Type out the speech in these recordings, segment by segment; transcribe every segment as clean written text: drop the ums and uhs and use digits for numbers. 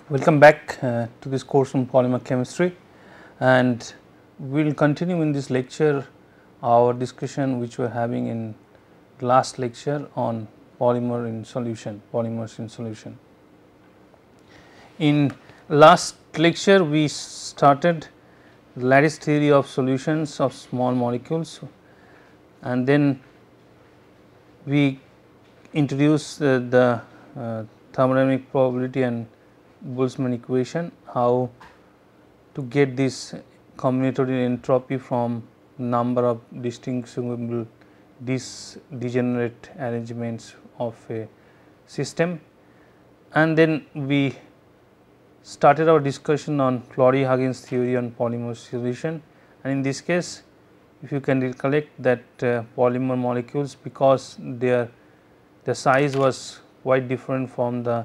Welcome back to this course on polymer chemistry, and we will continue in this lecture our discussion which we are having in last lecture on polymers in solution. In last lecture we started the lattice theory of solutions of small molecules, and then we introduced the thermodynamic probability and Boltzmann equation, how to get this combinatorial entropy from number of distinguishable degenerate arrangements of a system. And then we started our discussion on Flory-Huggins theory on polymer solution, and in this case if you can recollect that polymer molecules, because the size was quite different from the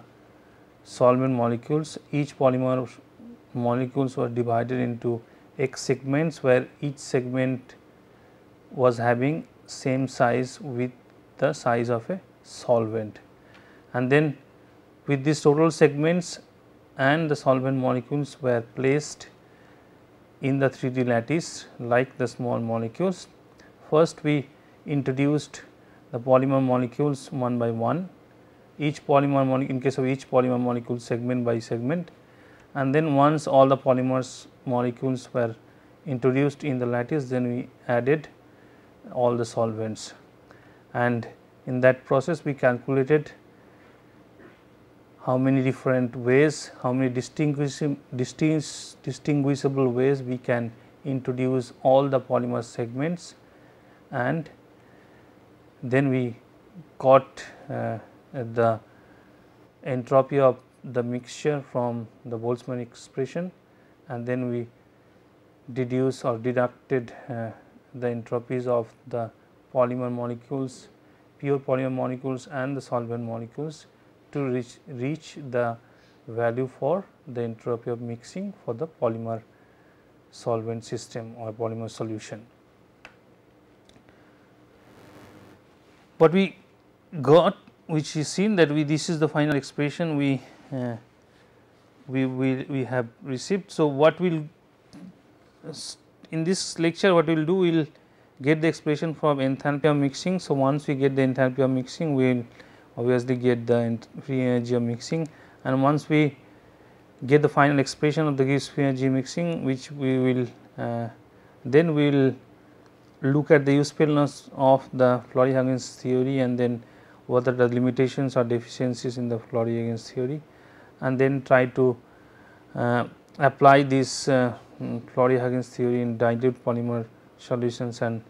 solvent molecules, each polymer molecules were divided into x segments, where each segment was having same size with the size of a solvent, and then with these total segments and the solvent molecules were placed in the 3D lattice like the small molecules. First we introduced the polymer molecules one by one, each polymer molecule, in case of each polymer molecule segment by segment, and then once all the polymers molecules were introduced in the lattice, then we added all the solvents, and in that process we calculated how many different ways, how many distinguishable ways we can introduce all the polymer segments, and then we got the entropy of the mixture from the Boltzmann expression, and then we deduced or deducted the entropies of the polymer molecules, pure polymer molecules and the solvent molecules to reach the value for the entropy of mixing for the polymer solvent system or polymer solution. What we got, which is seen that this is the final expression we have received. So, what will in this lecture what we will do, we will get the expression for enthalpy of mixing. So, once we get the enthalpy of mixing, we will obviously get the free energy of mixing, and once we get the final expression of the gives free energy mixing, which we will then we will look at the usefulness of the Flory-Huggins theory, and then what are the limitations or deficiencies in the Flory-Huggins theory, and then try to apply this Flory-Huggins theory in dilute polymer solutions and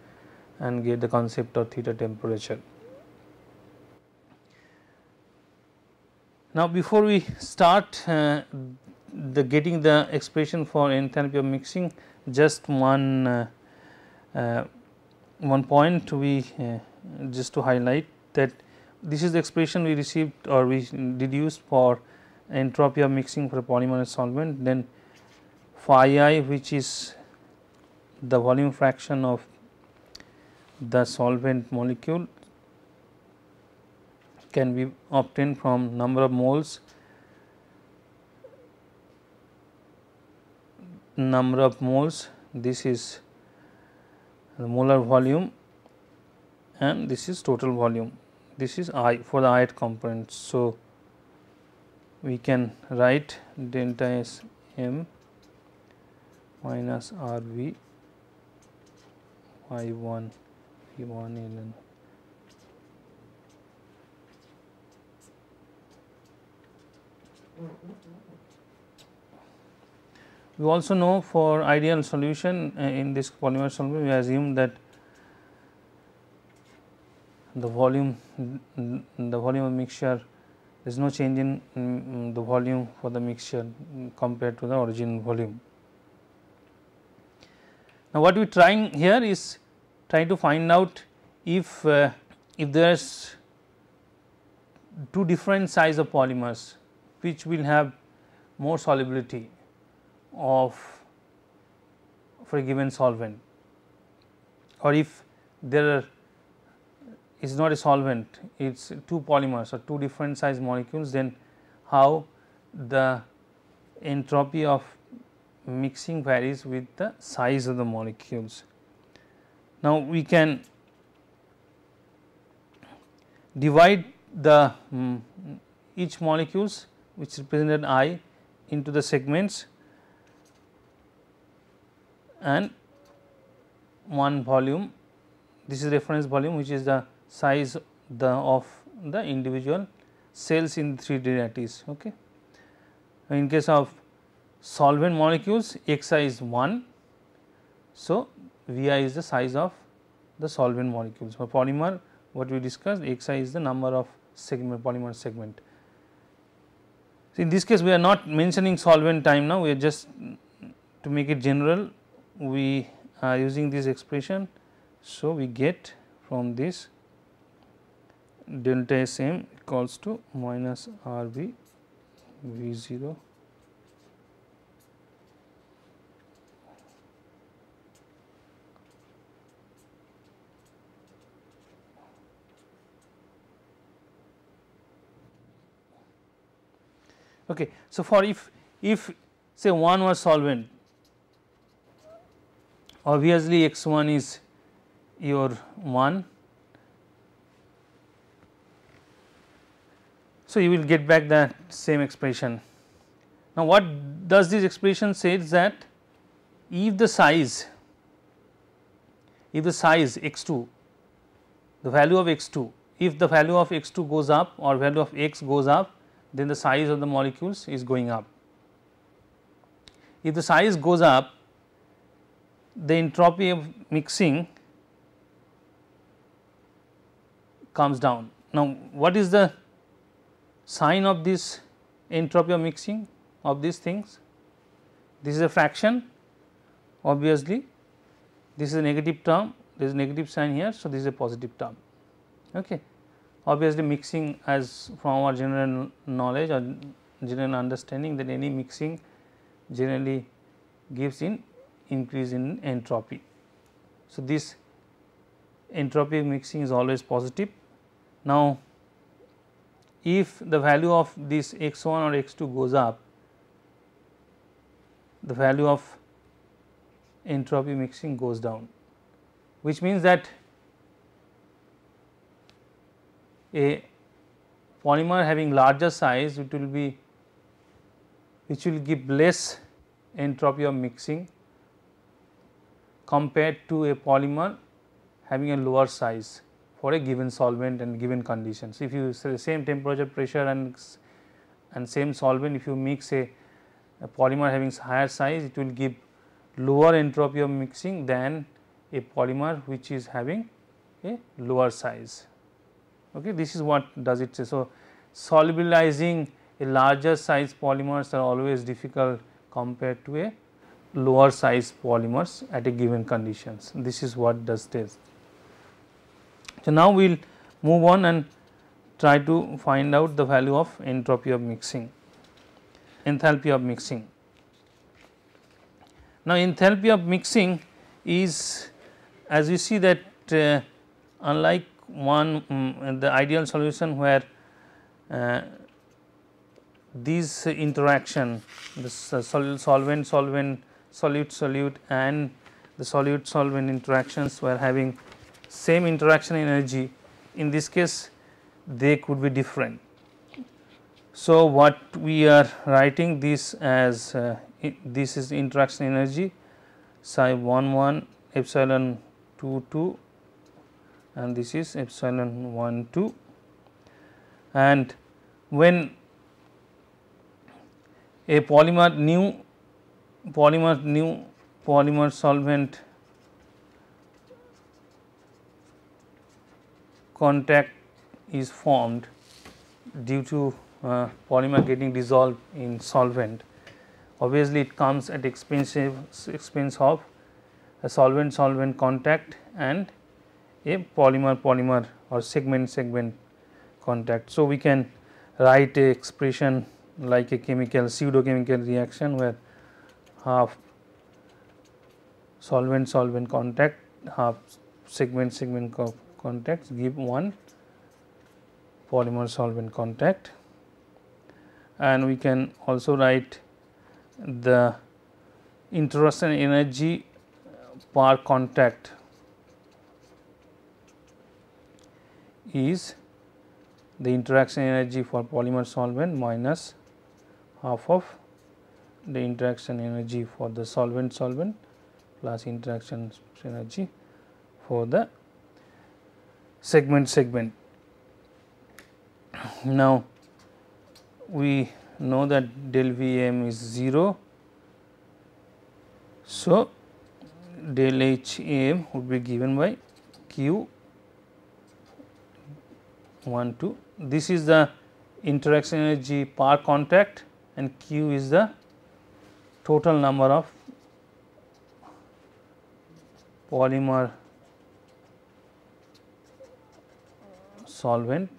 get the concept of theta temperature. Now, before we start getting the expression for enthalpy of mixing, just one point we just to highlight that this is the expression we received or we deduced for entropy of mixing for a polymer and solvent. Then phi I, which is the volume fraction of the solvent molecule, can be obtained from number of moles, this is the molar volume, and this is total volume, this is I for the ith component. So, we can write delta S m minus R V I 1 V 1 ln. We also know for ideal solution in this polymer solution, we assume that the volume of mixture, there is no change in the volume for the mixture compared to the original volume. Now, what we are trying here is trying to find out if there is two different size of polymers which will have more solubility of for a given solvent, or if there is not a solvent, it is two polymers or two different size molecules, then how the entropy of mixing varies with the size of the molecules. Now, we can divide the each molecules which represented I into the segments and one volume. This is reference volume, which is the size of the individual cells in 3D lattice. Okay. In case of solvent molecules, Xi is 1. So, Vi is the size of the solvent molecules. For polymer, what we discussed, Xi is the number of segment, polymer segment. So, in this case, we are not mentioning solvent time now, we are just to make it general, we are using this expression. So, we get from this delta Sm equals to minus Rv V0 Okay. So, for if say 1 was solvent, obviously x 1 is your 1. So, you will get back the same expression. Now, what does this expression says that if the size x 2, the value of x 2, if the value of x 2 goes up or value of x goes up, then the size of the molecules is going up. If the size goes up, the entropy of mixing comes down. Now, what is the sign of this entropy of mixing of these things? This is a fraction, obviously this is a negative term, there is a negative sign here. So, this is a positive term. Okay. Obviously, mixing, as from our general knowledge or general understanding, that any mixing generally gives in increase in entropy. So, this entropy of mixing is always positive. Now, if the value of this x 1 or x 2 goes up, the value of entropy mixing goes down, which means that a polymer having larger size, it will be, which will give less entropy of mixing compared to a polymer having a lower size for a given solvent and given conditions. If you say the same temperature, pressure and same solvent, if you mix a polymer having higher size, it will give lower entropy of mixing than a polymer which is having a lower size. Okay, this is what does it say. So, solubilizing a larger size polymers are always difficult compared to a lower size polymers at a given conditions. This is what does this. So, now we will move on and try to find out the value of entropy of mixing, enthalpy of mixing. Now, enthalpy of mixing is, as you see that unlike the ideal solution where these interaction, the solvent solvent, solute solute and the solute solvent interactions were having same interaction energy, in this case they could be different. So, what we are writing this as this is interaction energy psi 1 1 epsilon 2 2 and this is epsilon 1 2, and when a polymer solvent contact is formed due to polymer getting dissolved in solvent, obviously it comes at expense of a solvent solvent contact and a polymer or segment contact. So, we can write a expression like a chemical pseudo chemical reaction where half solvent contact, half segment contacts give one polymer solvent contact, and we can also write the interaction energy per contact is the interaction energy for polymer solvent minus half of the interaction energy for the solvent plus interaction energy for the segment. Now, we know that del Vm is 0. So, del Hm would be given by Q 1 2. This is the interaction energy per contact and Q is the total number of polymer solvent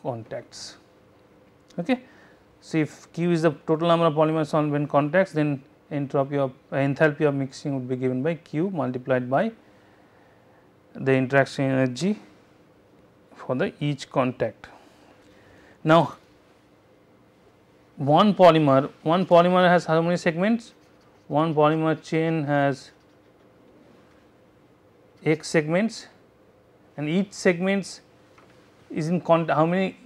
contacts. Okay. So, if Q is the total number of polymer solvent contacts, then enthalpy of mixing would be given by Q multiplied by the interaction energy for the each contact. Now, one polymer has how many segments? One polymer chain has X segments, and each segments is in how many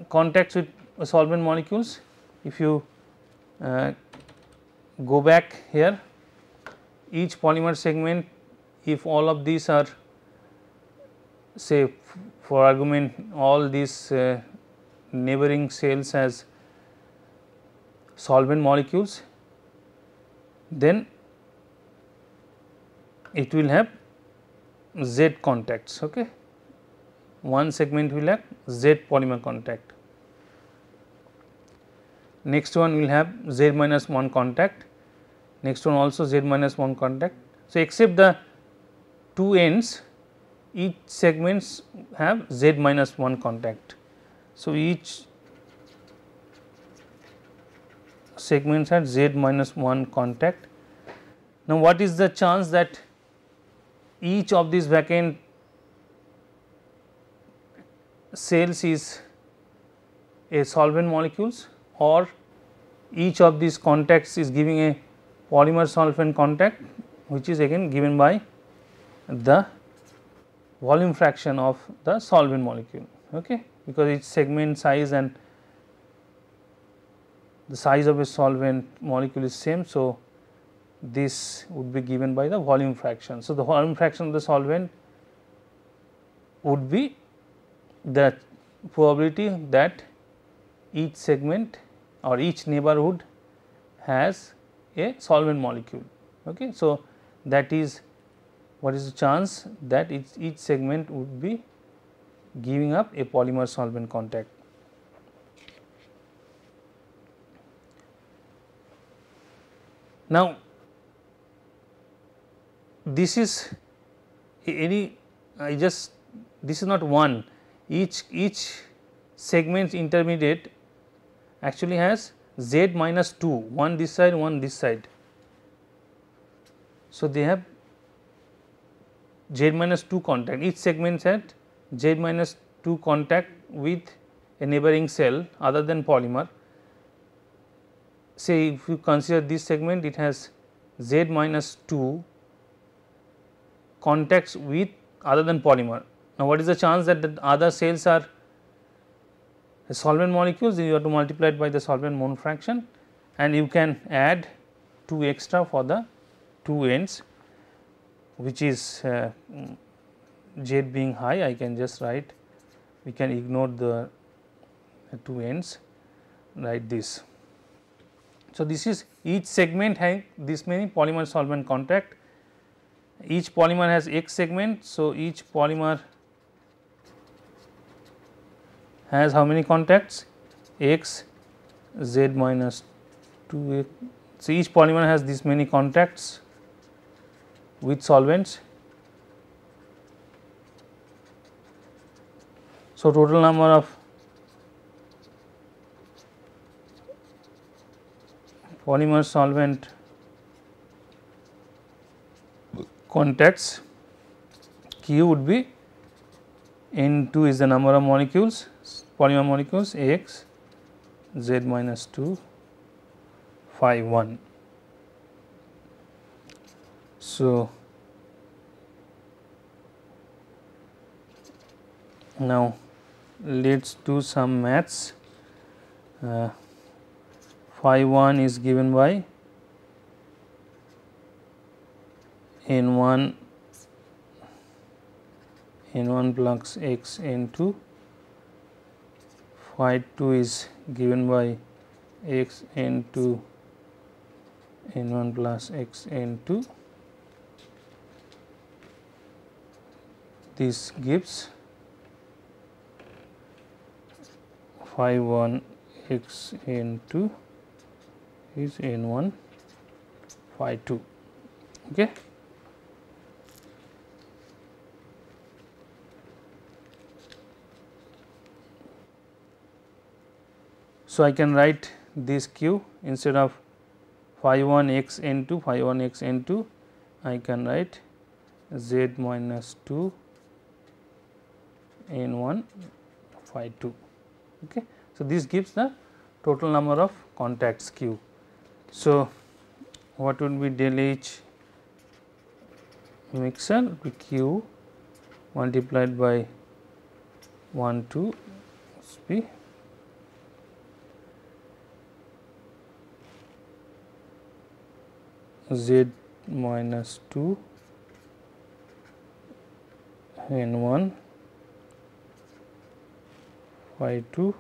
contacts with solvent molecules. If you go back here, each polymer segment, if all of these are, say for argument, all these neighboring cells as solvent molecules, then it will have Z contacts. Okay. One segment will have Z polymer contact. Next one will have Z minus 1 contact, next one also Z minus 1 contact. So, except the two ends, each segments have Z minus 1 contact. So, each segments had Z minus 1 contact. Now, what is the chance that each of these vacant cells is a solvent molecules, or each of these contacts is giving a polymer solvent contact, which is again given by the volume fraction of the solvent molecule. Okay. Because each segment size and the size of a solvent molecule is same. So, this would be given by the volume fraction. So, the volume fraction of the solvent would be the probability that each segment or each neighborhood has a solvent molecule. Okay. So, that is what is the chance that each segment would be giving up a polymer solvent contact. Now, this is this is not one, each segment intermediate actually has Z minus 2, one this side, one this side. So, they have Z minus 2 contact, each segment had Z minus 2 contact with a neighboring cell other than polymer. Say if you consider this segment, it has Z minus 2 contacts with other than polymer. Now, what is the chance that the other cells are solvent molecules? You have to multiply it by the solvent mole fraction, and you can add 2 extra for the two ends, which is Z being high. I can just write, we can ignore the two ends, write this. So, this is each segment having this many polymer solvent contact, each polymer has X segment. So, each polymer has how many contacts? X, Z minus 2. So, each polymer has this many contacts with solvents. So, total number of polymer solvent contacts Q would be N2 is the number of molecules, polymer molecules, X, Z minus 2 phi 1. So, now let us do some maths. Phi 1 is given by n1 plus x n2, phi 2 is given by x n2 n1 plus x n2. This gives phi 1 x n2 is n1 phi 2. Okay. So, I can write this q instead of phi 1 x n2 phi 1 x n2, I can write z minus 2 n1 phi 2. Okay. So, this gives the total number of contacts q. So, what would be del H mixer would be q multiplied by 1 2 be z minus 2 n1 phi 2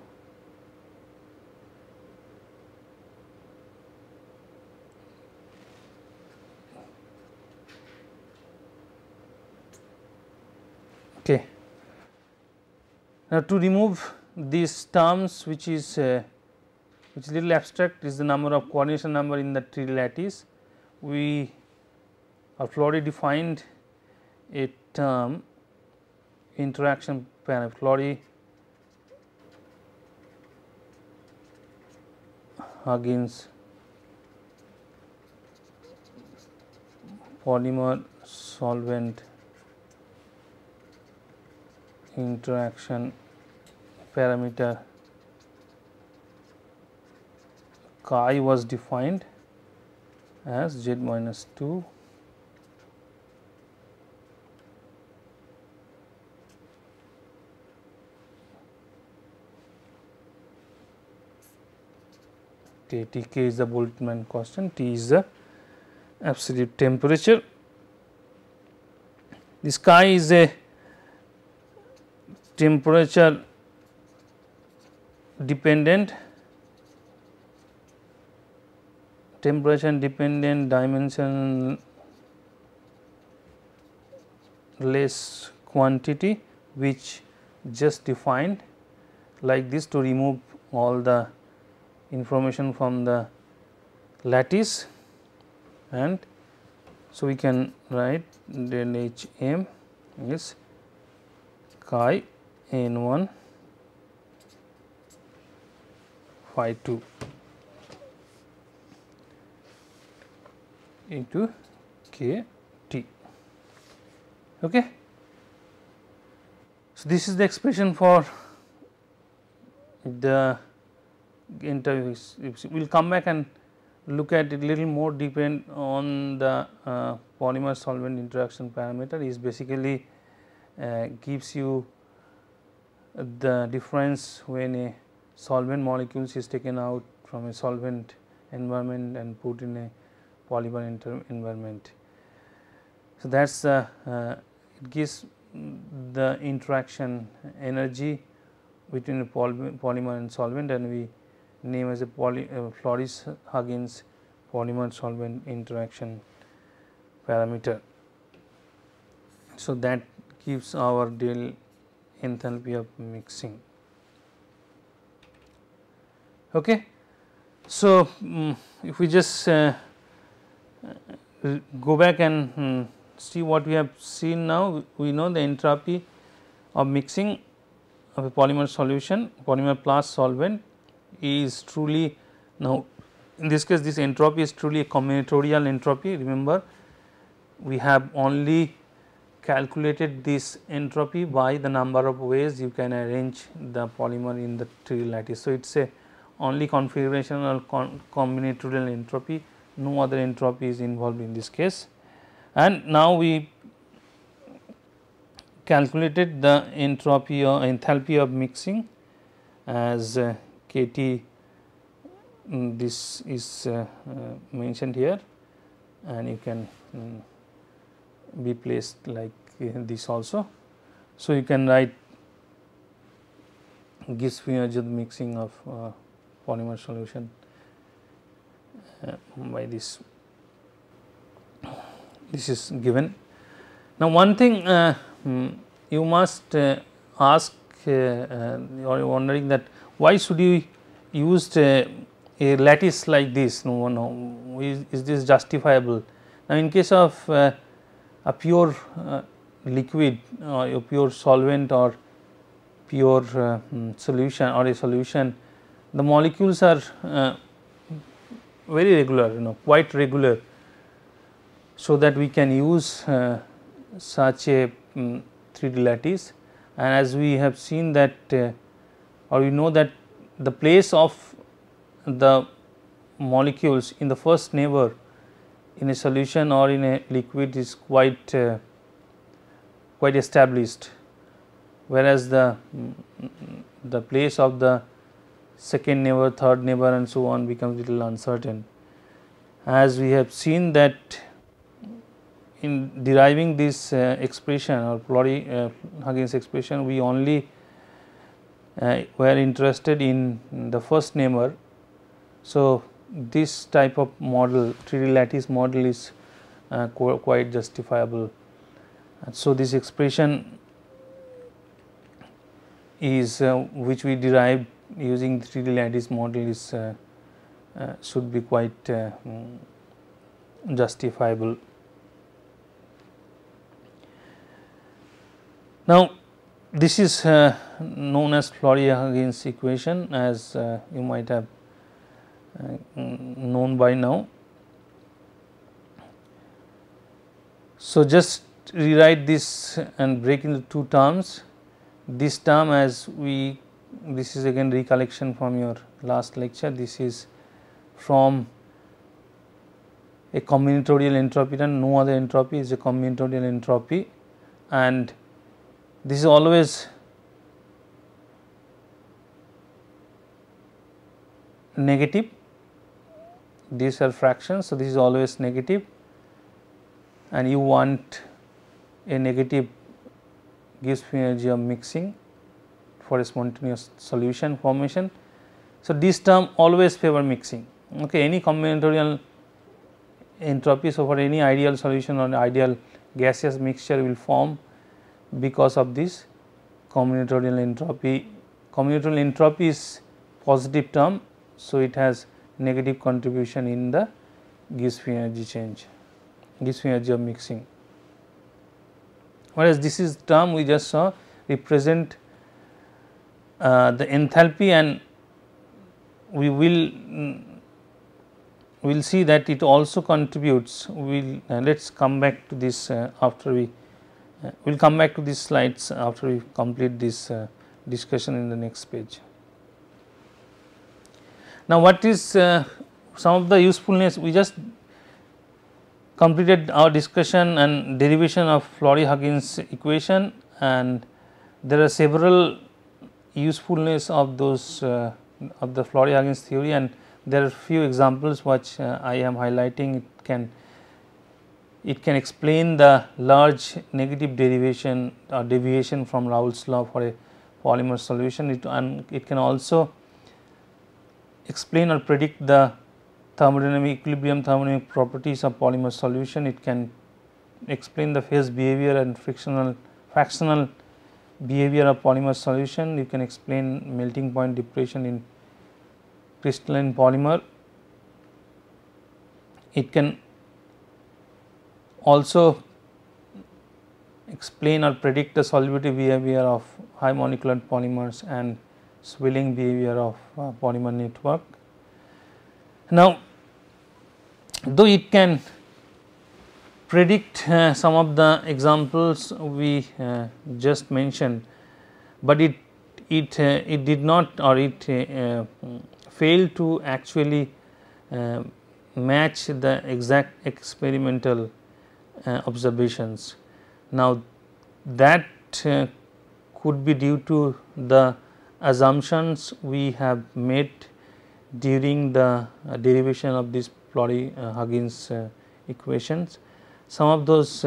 Okay. Now, to remove these terms which is little abstract is the number of coordination number in the tree lattice, we Florey defined a term interaction parameter. Florey Huggins polymer solvent interaction parameter chi was defined as z minus 2 Tk is the Boltzmann constant, T is the absolute temperature. This chi is a temperature dependent dimensionless quantity which just defined like this to remove all the information from the lattice, and so we can write del H m is chi n1 phi 2 into k T. Okay. So, this is the expression for the interview. We will come back and look at it little more depend on the polymer solvent interaction parameter is basically gives you the difference when a solvent molecules is taken out from a solvent environment and put in a polymer environment. So, that is it gives the interaction energy between a polymer and solvent, and we name as a Florey-Huggins polymer solvent interaction parameter. So, that gives our del enthalpy of mixing. Okay. So, if we just go back and see what we have seen now, we know the entropy of mixing of a polymer solution, polymer plus solvent is truly, now in this case this entropy is truly a combinatorial entropy. Remember, we have only calculated this entropy by the number of ways you can arrange the polymer in the tree lattice. So, it is a only configurational combinatorial entropy, no other entropy is involved in this case. And now we calculated the entropy or enthalpy of mixing as Kt, this is mentioned here, and you can be placed like this also. So, you can write gives free energy of mixing of polymer solution by this. This is given. Now, one thing you must ask, you are wondering that why should you use a lattice like this? No, is this justifiable? Now, in case of a pure liquid or a pure solvent or pure solution or a solution, the molecules are very regular, quite regular, so that we can use such a 3D lattice. And as we have seen that or we know that the place of the molecules in the first neighbor in a solution or in a liquid is quite established, whereas the place of the second neighbor, third neighbor and so on becomes little uncertain. As we have seen that in deriving this expression or Florey-Huggins expression, we only were interested in the first neighbor. So, this type of model, 3D lattice model is quite justifiable. And so, this expression is which we derived using the 3D lattice model is should be quite justifiable. Now, this is known as Florey-Huggins equation, as you might have known by now. So, just rewrite this and break into two terms. This term, as this is again recollection from your last lecture, this is from a combinatorial entropy term, no other entropy is a combinatorial entropy, and this is always negative. These are fractions. So, this is always negative, and you want a negative gives free energy of mixing for a spontaneous solution formation. So, this term always favor mixing. Okay, any combinatorial entropy. So, for any ideal solution or ideal gaseous mixture will form because of this combinatorial entropy. Combinatorial entropy is positive term. So, it has negative contribution in the gives free energy change, gives free energy of mixing. Whereas, this is term we just saw represent the enthalpy, and we will see that it also contributes. Let us come back to this after we will come back to these slides after we complete this discussion in the next page. Now, what is some of the usefulness? We just completed our discussion and derivation of Florey-Huggins equation, and there are several usefulness of those of the Florey-Huggins theory, and there are few examples which I am highlighting. It can explain the large negative derivation or deviation from Raoult's law for a polymer solution, and it can also explain or predict the thermodynamic equilibrium thermodynamic properties of polymer solution. It can explain the phase behavior and fractional behavior of polymer solution. You can explain melting point depression in crystalline polymer. It can also explain or predict the solubility behavior of high molecular polymers and swelling behavior of polymer network. Now, though it can predict some of the examples we just mentioned, but it did not, or it failed to actually match the exact experimental observations. Now, that could be due to the assumptions we have made during the derivation of these Huggins equations. Some of those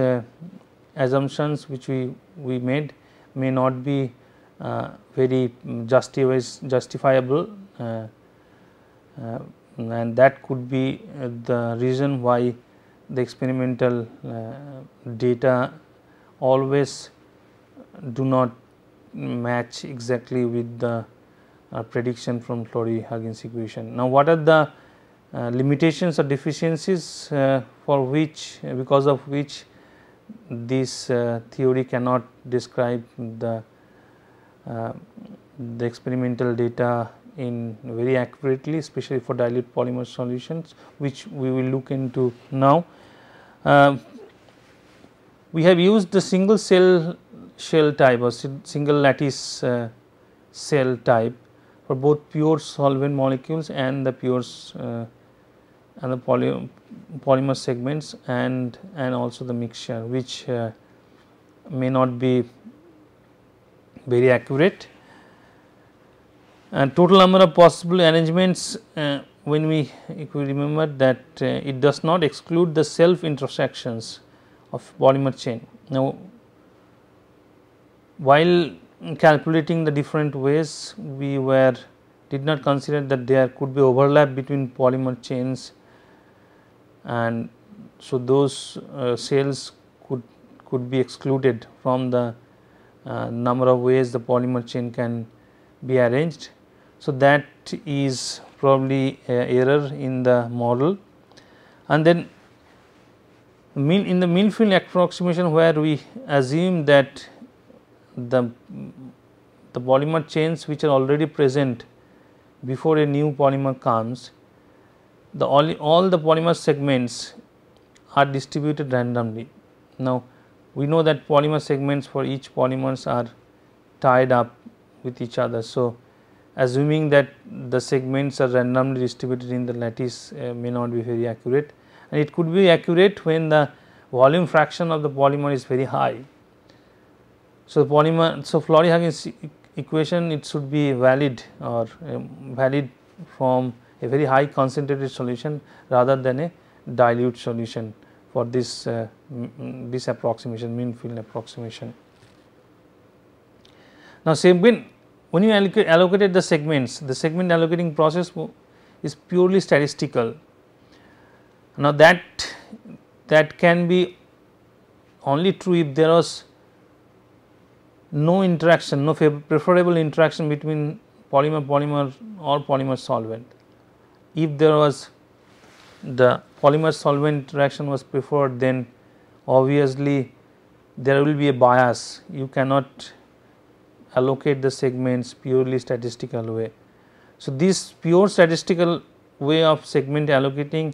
assumptions which we made may not be very justifiable, and that could be the reason why the experimental data always do not match exactly with the prediction from Huggins equation. Now, what are the limitations or deficiencies for which, because of which this theory cannot describe the experimental data in very accurately, especially for dilute polymer solutions, which we will look into now. We have used the single cell shell type or single lattice cell type for both pure solvent molecules and the and the polymer segments and also the mixture, which may not be very accurate. And total number of possible arrangements, when if we remember that it does not exclude the self intersections of polymer chain. Now, while calculating the different ways, we did not consider that there could be overlap between polymer chains, and so those cells could be excluded from the number of ways the polymer chain can be arranged. So, that is probably error in the model. And then in the mean field approximation, where we assume that the polymer chains which are already present before a new polymer comes, all the polymer segments are distributed randomly. Now, we know that polymer segments for each polymers are tied up with each other. So, assuming that the segments are randomly distributed in the lattice may not be very accurate, and it could be accurate when the volume fraction of the polymer is very high. So, Florey-Huggins equation, it should be valid or valid from a very high concentrated solution rather than a dilute solution for this approximation, mean field approximation. Now, when you allocated the segments, the segment allocating process is purely statistical. Now, that can be only true if there was no interaction, no preferable interaction between polymer or polymer solvent. If there was the polymer solvent interaction was preferred, then obviously there will be a bias. You cannot allocate the segments purely statistical way. So, this pure statistical way of segment allocating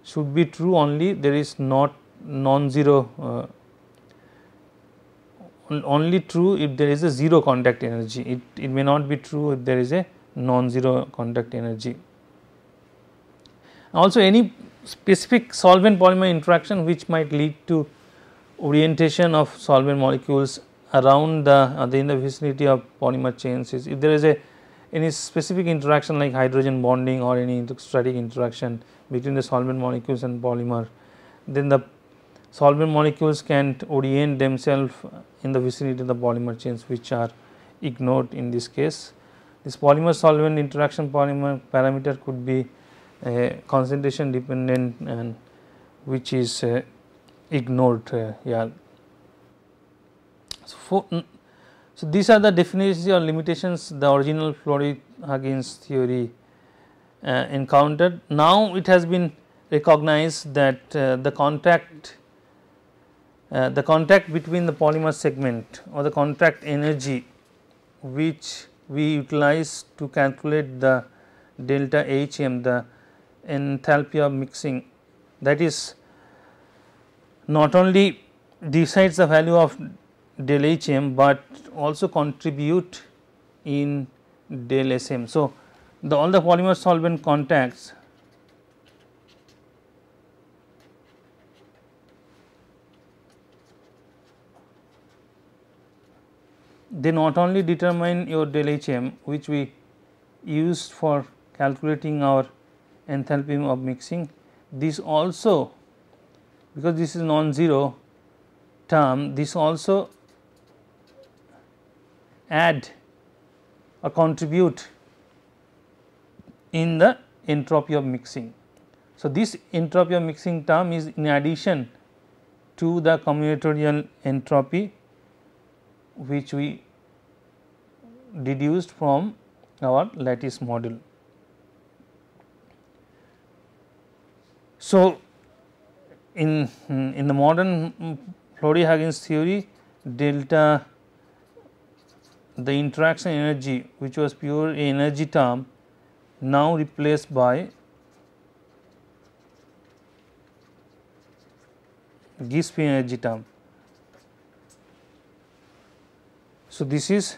should be true only there is not non-zero, only true if there is a zero contact energy. It may not be true if there is a non-zero contact energy. Also, any specific solvent polymer interaction which might lead to orientation of solvent molecules around in the vicinity of polymer chains is, if there is any specific interaction like hydrogen bonding or any electrostatic interaction between the solvent molecules and polymer, then the solvent molecules can orient themselves in the vicinity of the polymer chains, which are ignored in this case. This polymer solvent interaction polymer parameter could be concentration dependent, and which is ignored here. So, these are the definitions or limitations the original Florey-Huggins theory encountered. Now, it has been recognized that the contact between the polymer segment or the contact energy which we utilize to calculate the delta Hm, the enthalpy of mixing, that is not only decides the value of del Hm, but also contribute in del Sm. So, all the polymer solvent contacts they not only determine your del HM, which we used for calculating our enthalpy of mixing, this also, because this is non-zero term, this also add or contribute in the entropy of mixing. So, this entropy of mixing term is in addition to the combinatorial entropy which we deduced from our lattice model. So, in the modern Flory-Huggins theory, delta, the interaction energy which was pure energy term, now replaced by Gibbs free energy term. So, this is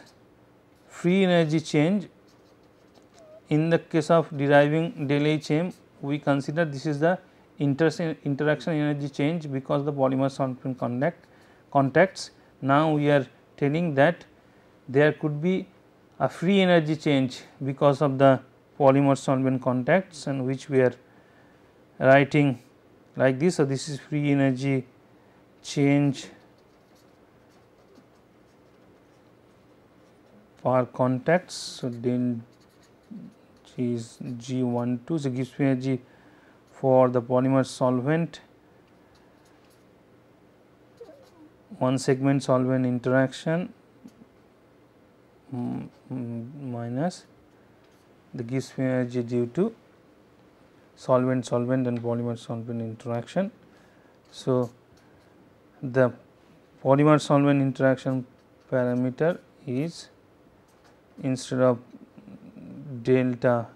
free energy change. In the case of deriving del HM, we consider this is the interaction energy change because the polymer solvent contacts. Now, we are telling that there could be a free energy change because of the polymer solvent contacts, and which we are writing like this. So, this is free energy change for contacts. So, del G is G12. So, Gibbs free energy for the polymer solvent, one segment solvent interaction minus the Gibbs free energy due to solvent and polymer solvent interaction. So, the polymer solvent interaction parameter is, instead of delta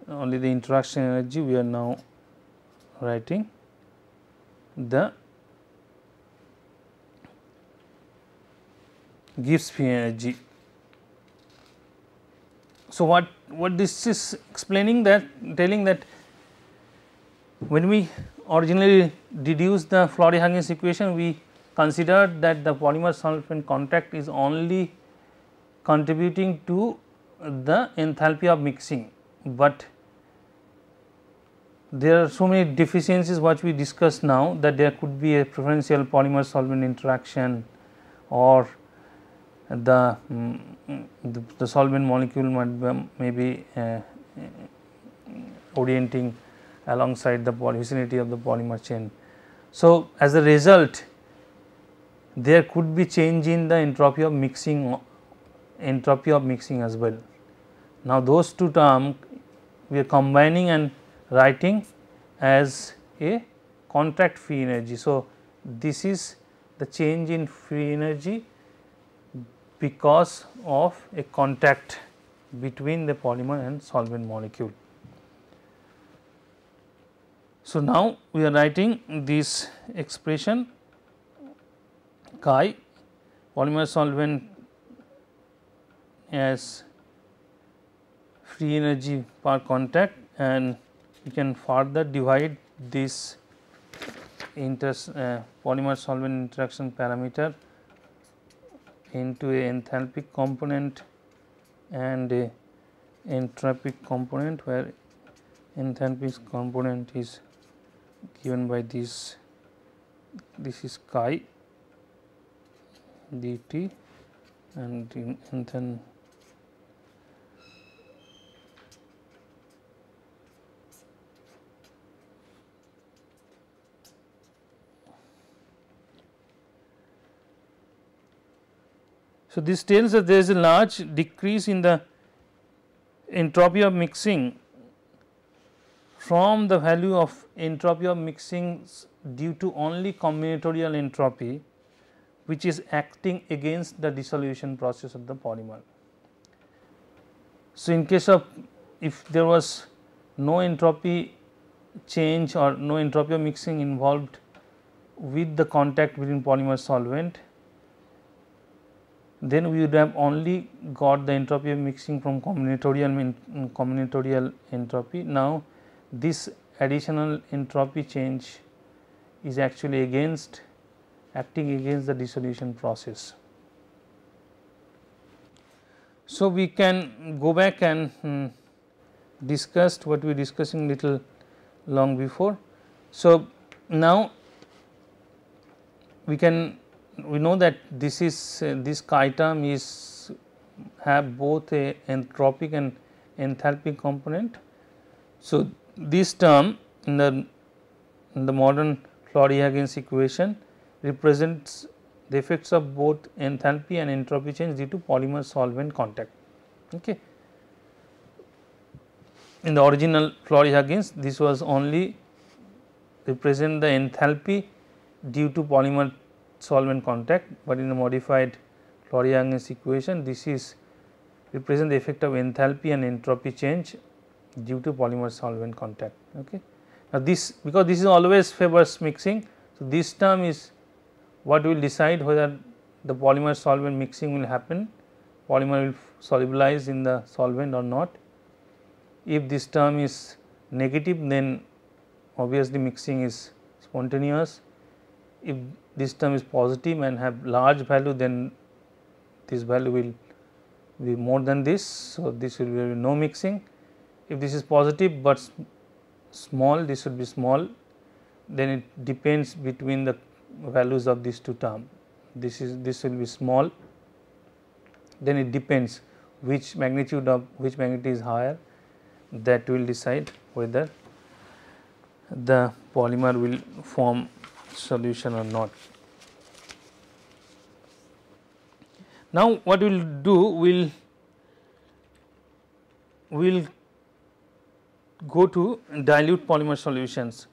only the interaction energy, we are now writing the Gibbs free energy. So, what this is explaining, that telling that when we originally deduced the Flory-Huggins equation, we considered that the polymer solvent contact is only contributing to the enthalpy of mixing, but there are so many deficiencies what we discussed now, that there could be a preferential polymer solvent interaction, or the solvent molecule may be orienting alongside the vicinity of the polymer chain. So, as a result, there could be change in the entropy of mixing as well. Now, those two terms we are combining and writing as a contact free energy. So, this is the change in free energy because of a contact between the polymer and solvent molecule. So, now we are writing this expression chi polymer solvent as free energy per contact, and you can further divide this polymer solvent interaction parameter into a enthalpic component and a entropic component, where enthalpy component is given by this is chi dt, and then so this tells that there is a large decrease in the entropy of mixing from the value of entropy of mixing due to only combinatorial entropy, which is acting against the dissolution process of the polymer. So, in case of, if there was no entropy change or no entropy of mixing involved with the contact between polymer solvent, then we would have only got the entropy of mixing from combinatorial entropy. Now, this additional entropy change is actually acting against the dissolution process. So, we can go back and discussed what we were discussing little long before. So, now we know that this is this chi term is have both a entropic and enthalpy component. So, this term in the modern Flory-Huygens equation represents the effects of both enthalpy and entropy change due to polymer solvent contact. Okay. In the original Flory-Huygens, this was only represent the enthalpy due to polymer solvent contact, but in the modified Flory-Huygens equation, this is represent the effect of enthalpy and entropy change due to polymer solvent contact. Okay. Now, this because this is always favors mixing, so this term is what will decide whether the polymer solvent mixing will happen, polymer will solubilize in the solvent or not. If this term is negative, then obviously mixing is spontaneous. If this term is positive and have large value, then this value will be more than this. So, this will be no mixing. If this is positive, but small, this should be small, then it depends between the values of these two terms. This will be small, then it depends which magnitude is higher, that will decide whether the polymer will form solution or not. Now, what we will do, we will go to dilute polymer solutions.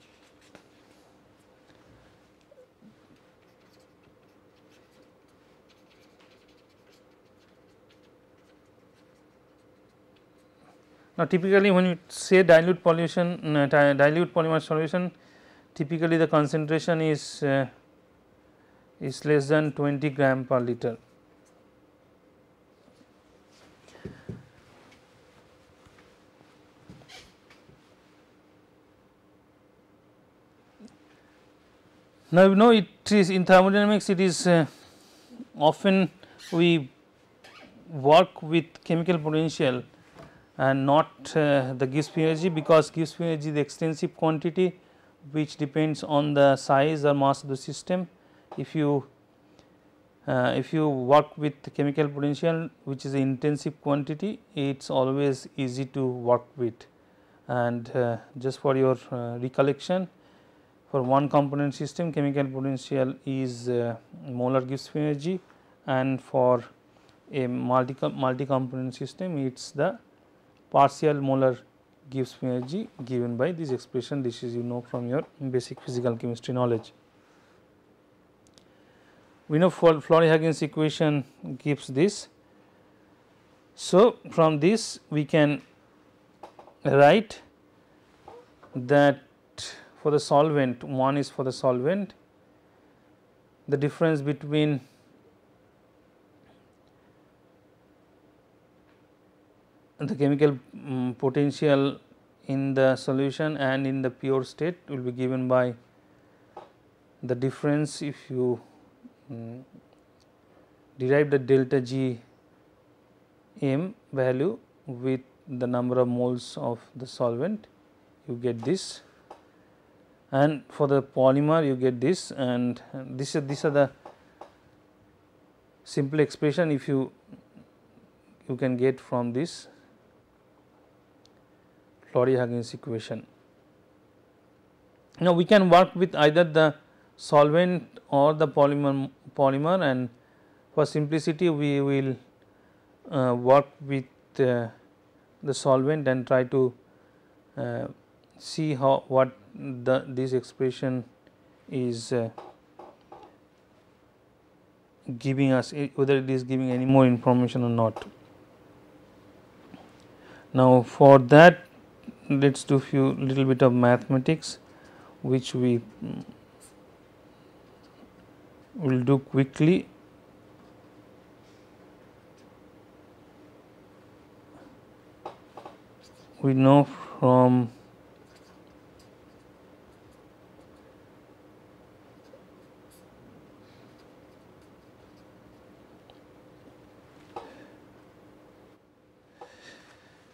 Now, typically when you say dilute polymer solution, typically the concentration is less than 20 gram per liter. Now, you know it is in thermodynamics, it is often we work with chemical potential and not the Gibbs energy, because Gibbs energy is the extensive quantity which depends on the size or mass of the system. If you work with chemical potential which is an intensive quantity, it is always easy to work with. And just for your recollection, for one component system, chemical potential is molar Gibbs energy, and for a multi component system, it is the partial molar Gibbs energy given by this expression. This is, you know, from your basic physical chemistry knowledge. We know Flory-Huygens equation gives this. So, from this we can write that for the solvent, one is for the solvent, the difference between the chemical potential in the solution and in the pure state will be given by the difference. If you derive the delta G m value with the number of moles of the solvent, you get this, and for the polymer you get this, and these are the simple expression if you can get from this Flory-Huygens equation. Now, we can work with either the solvent or the polymer, and for simplicity we will work with the solvent and try to see what this expression is giving us, whether it is giving any more information or not. Now, for that, let us do little bit of mathematics, which we will do quickly. we know from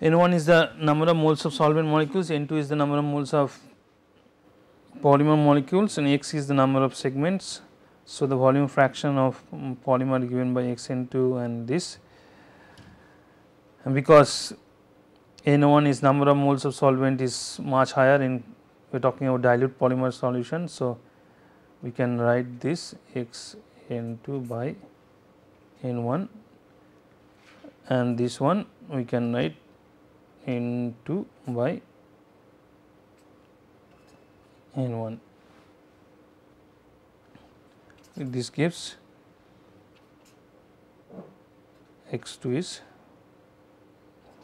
N1 is the number of moles of solvent molecules, N2 is the number of moles of polymer molecules, and X is the number of segments. So, the volume fraction of polymer given by Xn2 and this, and because N1 is number of moles of solvent is much higher in we are talking about dilute polymer solution. So, we can write this Xn2 by N1, and this one we can write N2 by N1. This gives X2 is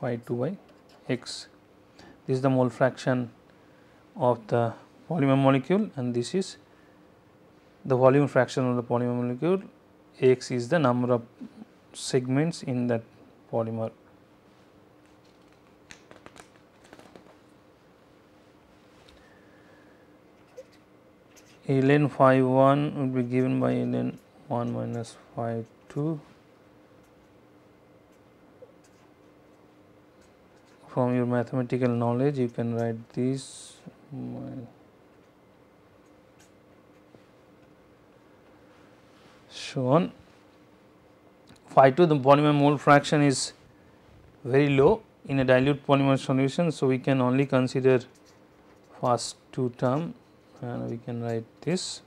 Y2 by X. This is the mole fraction of the polymer molecule, and this is the volume fraction of the polymer molecule. X is the number of segments in that polymer. ln phi 1 will be given by ln 1 minus phi 2. From your mathematical knowledge, you can write this so on. Phi 2, the polymer mole fraction is very low in a dilute polymer solution. So, we can only consider first two term, and we can write this.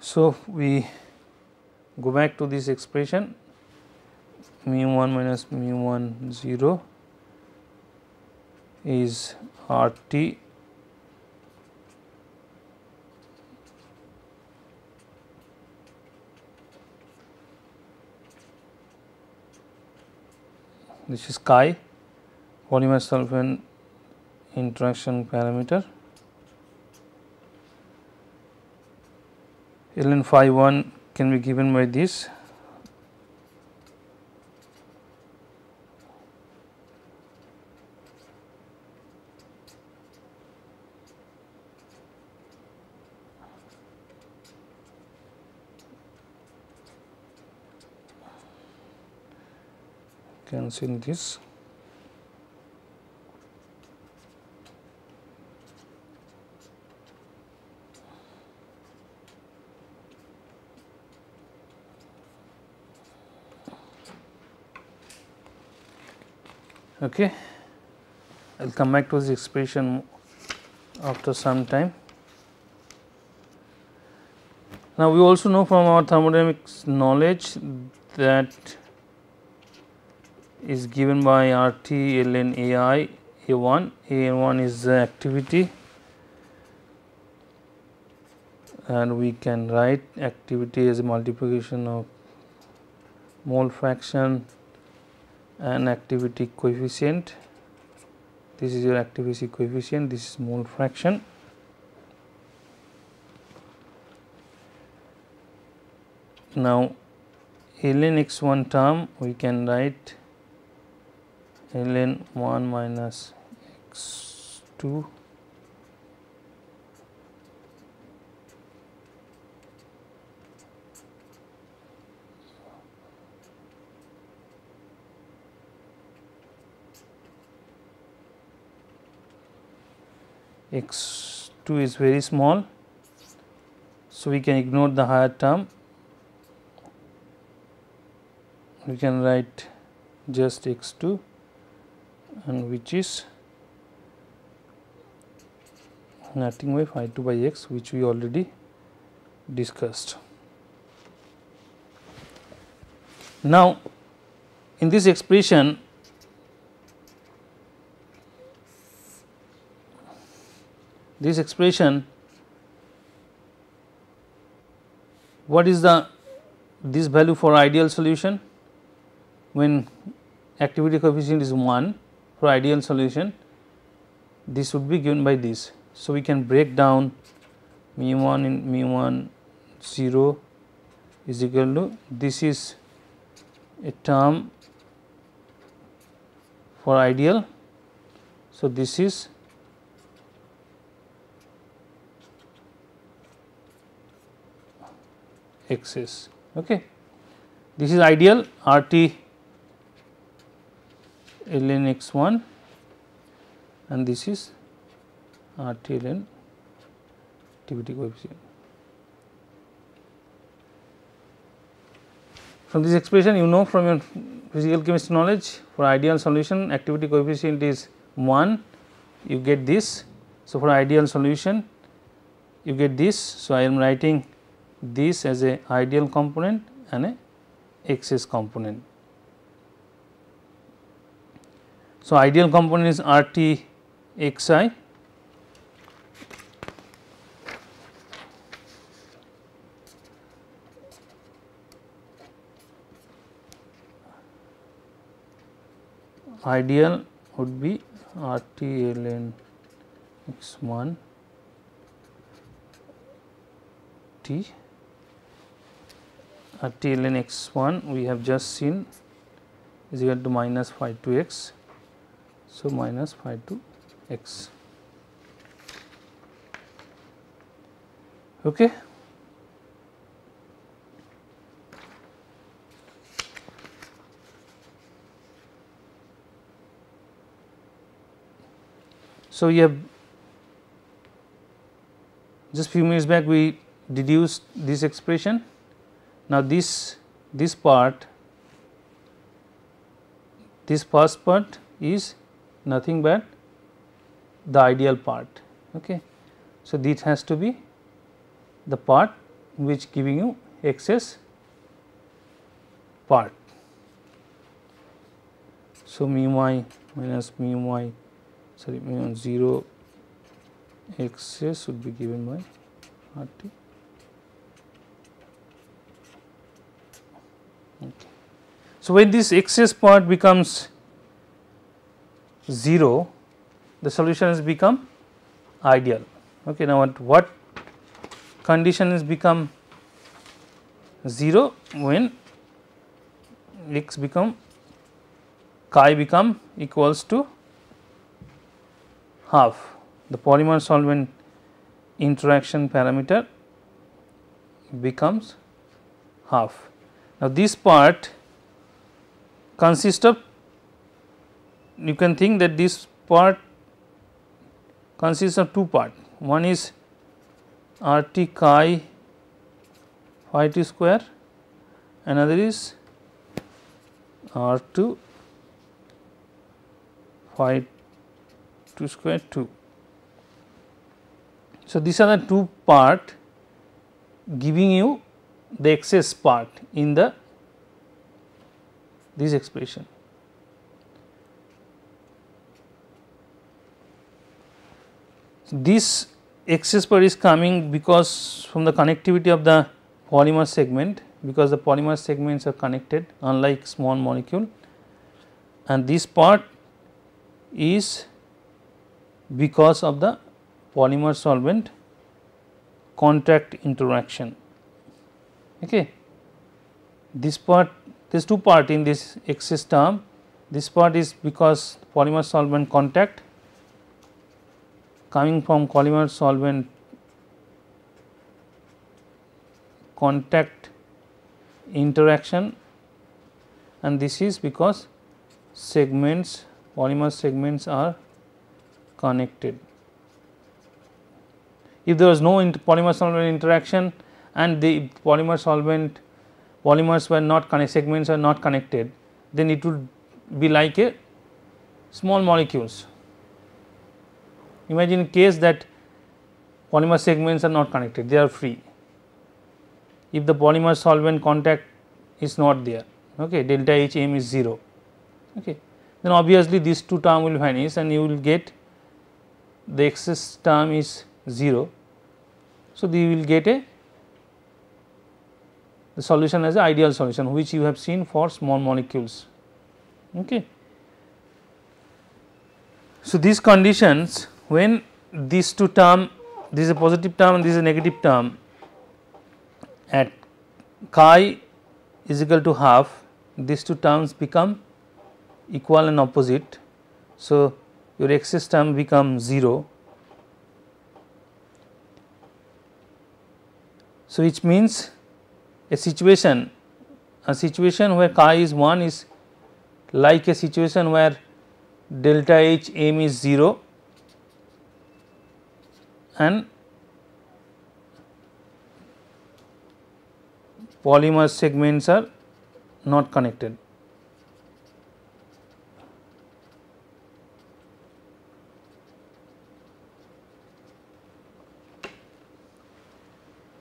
So, we go back to this expression mu 1 minus mu 1 0 is R T this is chi polymer solvent interaction parameter. ln phi 1 can be given by this. Cancel this. Okay. I will come back to this expression after some time. Now, we also know from our thermodynamics knowledge that is given by R T ln A I A1. A1 is the activity, and we can write activity as a multiplication of mole fraction and activity coefficient. This is your activity coefficient, this is mole fraction. Now, ln x1 term we can write ln 1 minus x2 x2 is very small. So, we can ignore the higher term, we can write just x2, and which is nothing by phi 2 by x, which we already discussed. Now, in this expression what is this value for ideal solution? When activity coefficient is 1 for ideal solution, this would be given by this. So, we can break down mu 1 in mu 1 0 is equal to this is a term for ideal. So, this is excess. Okay. This is ideal RT ln x1 and this is RT ln activity coefficient. From this expression, you know from your physical chemistry knowledge, for ideal solution activity coefficient is 1, you get this. So, for ideal solution you get this. So, I am writing this as a ideal component and a excess component. So, ideal component is RT xi, ideal would be RT ln x1 T, RT ln x1 we have just seen is equal to minus phi to x. So, minus phi to x. Okay. So, we have just few minutes back we deduced this expression. Now, this part, this first part is nothing but the ideal part. Okay. So, this has to be the part which giving you excess part. So, mu y minus mu y mu 0 excess would be given by RT. Okay. So, when this excess part becomes 0, the solution has become ideal. Okay. Now, what condition is become 0? When x become chi become equals to half, the polymer solvent interaction parameter becomes half. Now, this part consists of, you can think that this part consists of two parts. One is RT chi phi t square, another is R2 phi 2 square 2. So, these are the two part giving you the excess part in the this expression. So, this excess part is coming because from the connectivity of the polymer segment, because the polymer segments are connected unlike small molecule, and this part is because of the polymer solvent contact interaction. Okay. This part, these two part in this excess term, this part is because polymer solvent contact coming from polymer solvent contact interaction, and this is because segments, polymer segments are connected. If there was no polymer solvent interaction and the polymers were not connected, segments are not connected, then it would be like a small molecules. Imagine a case that polymer segments are not connected, they are free. If the polymer solvent contact is not there, okay, delta H m is 0, okay, then obviously these two term will vanish and you will get the excess term is 0. So, you will get the solution as an ideal solution, which you have seen for small molecules. Okay. So, these conditions, when these two term, this is a positive term and this is a negative term, at chi is equal to half, these two terms become equal and opposite. So, your excess term becomes 0. So, which means a situation where chi is 1 is like a situation where delta H m is 0 and polymer segments are not connected.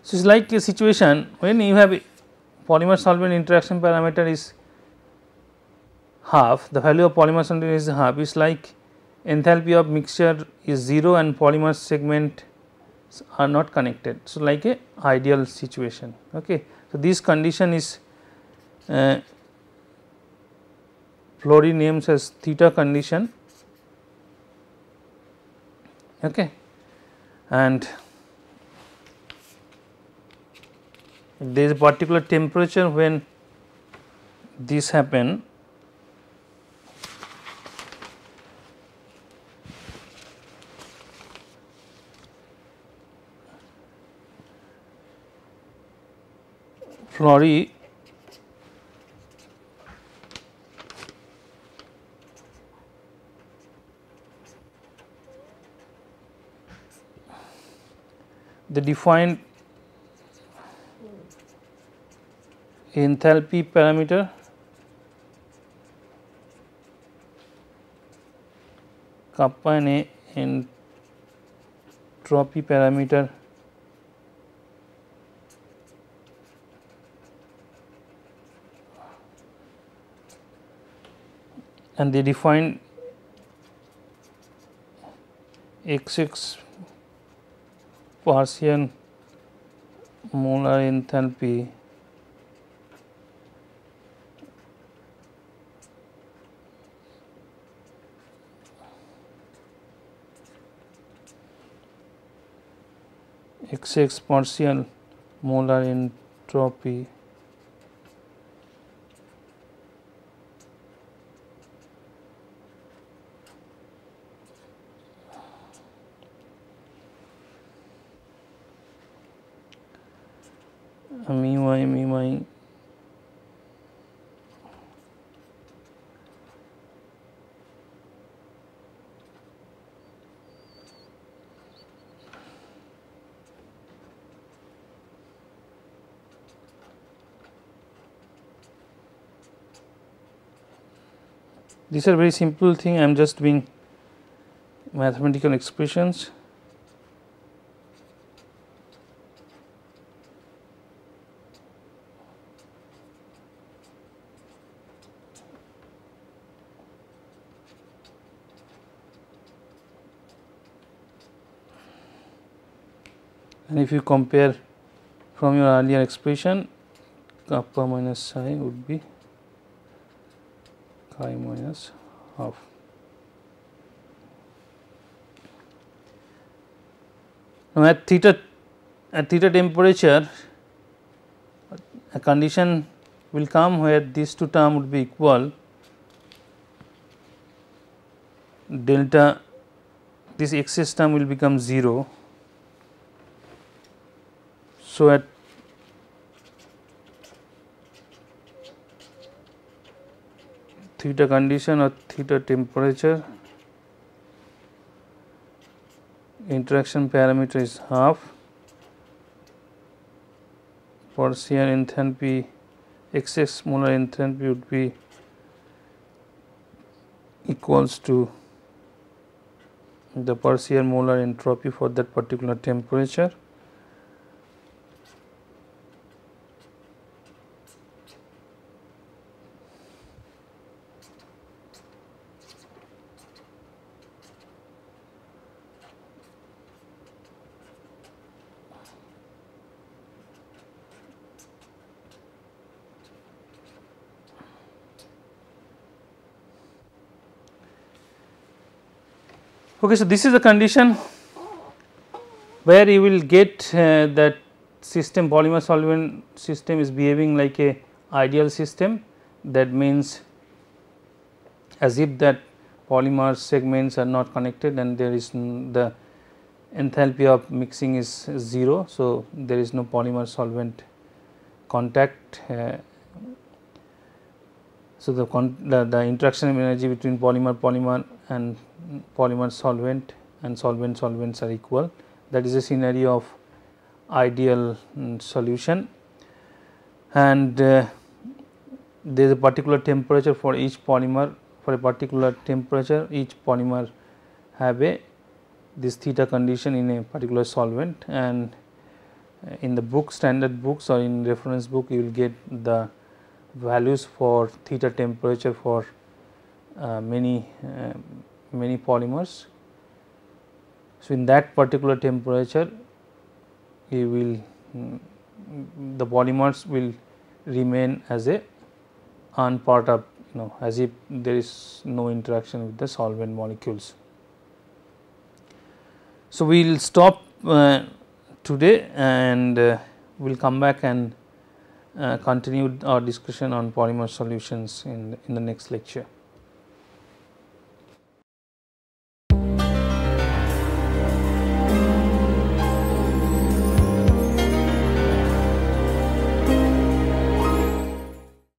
So, it is like a situation when you have polymer solvent interaction parameter is half, the value of polymer solvent is half, it is like enthalpy of mixture is 0 and polymer segments are not connected. So, like a ideal situation. Okay. So, this condition is Florey names as theta condition. Okay. And there is a particular temperature when this happen, Florey they defined enthalpy parameter kappa and a entropy parameter and they defined XX partial molar enthalpy XX partial molar entropy mu y these are very simple thing, I am just doing mathematical expressions. And if you compare from your earlier expression, kappa minus psi would be chi minus half. Now, at theta temperature, a condition will come where these two terms would be equal, delta this excess term will become 0. So, at theta condition or theta temperature, interaction parameter is half, partial enthalpy excess molar enthalpy would be equals to the partial molar entropy for that particular temperature. Okay, so this is the condition where you will get that system polymer solvent system is behaving like a ideal system, that means as if that polymer segments are not connected and there is the enthalpy of mixing is 0. So, there is no polymer solvent contact. So, the interaction energy between polymer and polymer solvent and solvents are equal. That is a scenario of ideal solution, and there is a particular temperature for each polymer. For a particular temperature, each polymer have a this theta condition in a particular solvent, and in the book, standard books or in reference book, you will get the values for theta temperature for many polymers. So, in that particular temperature, you will the polymers will remain as a unpart of, as if there is no interaction with the solvent molecules. So, we will stop today, and we will come back and continue our discussion on polymer solutions in the next lecture.